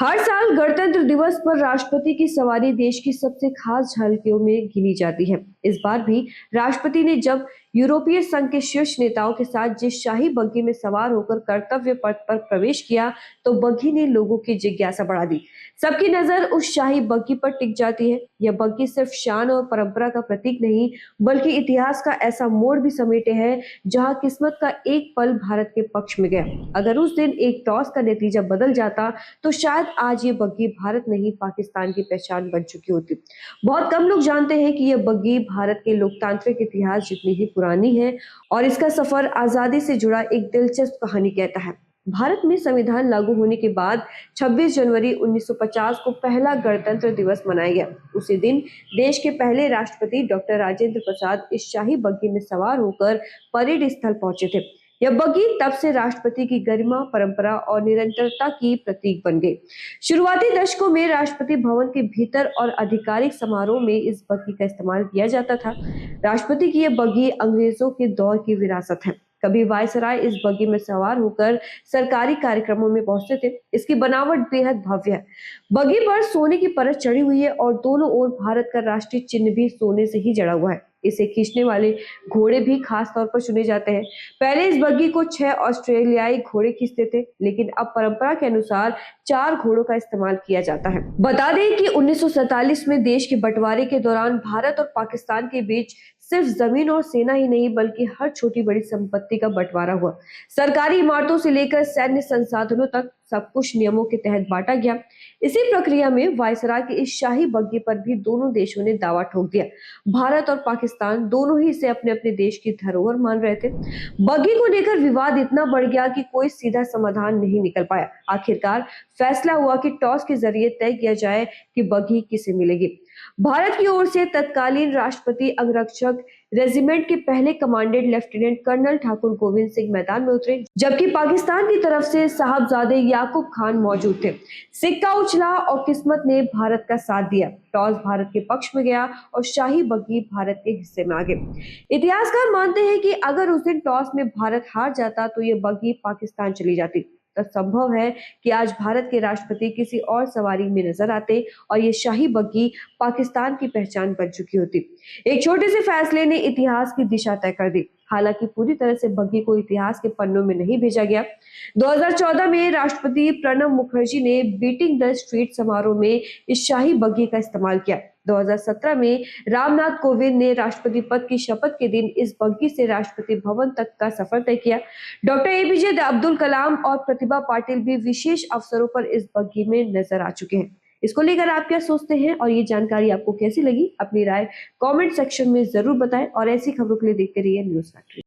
हर साल गणतंत्र दिवस पर राष्ट्रपति की सवारी देश की सबसे खास झलकियों में गिनी जाती है। इस बार भी राष्ट्रपति ने जब यूरोपीय संघ के शीर्ष नेताओं के साथ जिस शाही बग्घी में सवार होकर कर्तव्य पथ पर प्रवेश किया, तो बग्घी ने लोगों की जिज्ञासा बढ़ा दी। सबकी नजर उस शाही बग्घी पर टिक जाती है। यह बग्घी सिर्फ शान और परंपरा का प्रतीक नहीं, बल्कि इतिहास का ऐसा मोड़ भी समेटे है जहां किस्मत का एक पल भारत के पक्ष में गया। अगर उस दिन एक टॉस का नतीजा बदल जाता, तो शायद आज ये बग्घी भारत नहीं पाकिस्तान की पहचान बन चुकी होती। बहुत कम लोग जानते हैं कि यह बग्घी भारत के लोकतांत्रिक इतिहास जितनी ही पुरानी है और इसका सफर आजादी से जुड़ा एक दिलचस्प कहानी कहता है। भारत में संविधान लागू होने के बाद 26 जनवरी 1950 को पहला गणतंत्र दिवस मनाया गया। उसी दिन देश के पहले राष्ट्रपति डॉक्टर राजेंद्र प्रसाद इस शाही बग्घी में सवार होकर परेड स्थल पहुंचे थे। यह बग्घी तब से राष्ट्रपति की गरिमा, परंपरा और निरंतरता की प्रतीक बन गई। शुरुआती दशकों में राष्ट्रपति भवन के भीतर और आधिकारिक समारोह में इस बग्घी का इस्तेमाल किया जाता था। राष्ट्रपति की यह बग्घी अंग्रेजों के दौर की विरासत है। कभी वायसराय इस बग्घी में सवार होकर सरकारी कार्यक्रमों में पहुंचते थे। इसकी बनावट बेहद भव्य है। बग्घी पर सोने की परत चढ़ी हुई है और दोनों ओर भारत का राष्ट्रीय चिन्ह भी सोने से ही जड़ा हुआ है। इसे खींचने वाले घोड़े भी खास तौर पर चुने जाते हैं। पहले इस बग्घी को 6 ऑस्ट्रेलियाई घोड़े खींचते थे, लेकिन अब परंपरा के अनुसार 4 घोड़ों का इस्तेमाल किया जाता है। बता दें कि 1947 में देश के बंटवारे के दौरान भारत और पाकिस्तान के बीच सिर्फ जमीन और सेना ही नहीं, बल्कि हर छोटी बड़ी संपत्ति का बंटवारा हुआ। सरकारी इमारतों से लेकर सैन्य संसाधनों तक सब कुछ नियमों के तहत बांटा गया। इसी प्रक्रिया में वायसराय की इस शाही बग्घी पर भी दोनों देशों ने दावा ठोक दिया। भारत और पाकिस्तान दोनों ही इसे अपने अपने देश की धरोहर मान रहे थे। बग्घी को लेकर विवाद इतना बढ़ गया कि कोई सीधा समाधान नहीं निकल पाया। आखिरकार फैसला हुआ कि टॉस के जरिए तय किया जाए कि बग्घी किसे मिलेगी। भारत की ओर से तत्कालीन राष्ट्रपति अंगरक्षक रेजिमेंट के पहले commandant lieutenant colonel Thakur Govind Singh मैदान में उतरे, जबकि पाकिस्तान की तरफ से साहबजादे याकूब खान मौजूद थे। सिक्का उछला और किस्मत ने भारत का साथ दिया। टॉस भारत के पक्ष में गया और शाही बग्घी भारत के हिस्से में आ गई। इतिहासकार मानते हैं कि अगर उस दिन टॉस में भारत हार जाता, तो ये बग्घी पाकिस्तान चली जाती। तो संभव है कि आज भारत के राष्ट्रपति किसी और सवारी में नजर आते और ये शाही बग्घी पाकिस्तान की पहचान बन चुकी होती। एक छोटे से फैसले ने इतिहास की दिशा तय कर दी। हालांकि पूरी तरह से बग्घी को इतिहास के पन्नों में नहीं भेजा गया। 2014 में राष्ट्रपति प्रणब मुखर्जी ने बीटिंग द स्ट्रीट समारोह में इस शाही बग्घी का इस्तेमाल किया। 2017 में रामनाथ कोविंद ने राष्ट्रपति पद की शपथ के दिन इस बग्घी से राष्ट्रपति भवन तक का सफर तय किया। डॉक्टर एपीजे अब्दुल कलाम और प्रतिभा पाटिल भी विशेष अवसरों पर इस बग्घी में नजर आ चुके हैं। इसको लेकर आप क्या सोचते हैं और ये जानकारी आपको कैसी लगी? अपनी राय कमेंट सेक्शन में जरूर बताएं और ऐसी खबरों के लिए देखते रहिए न्यूज़ फैक्ट्री।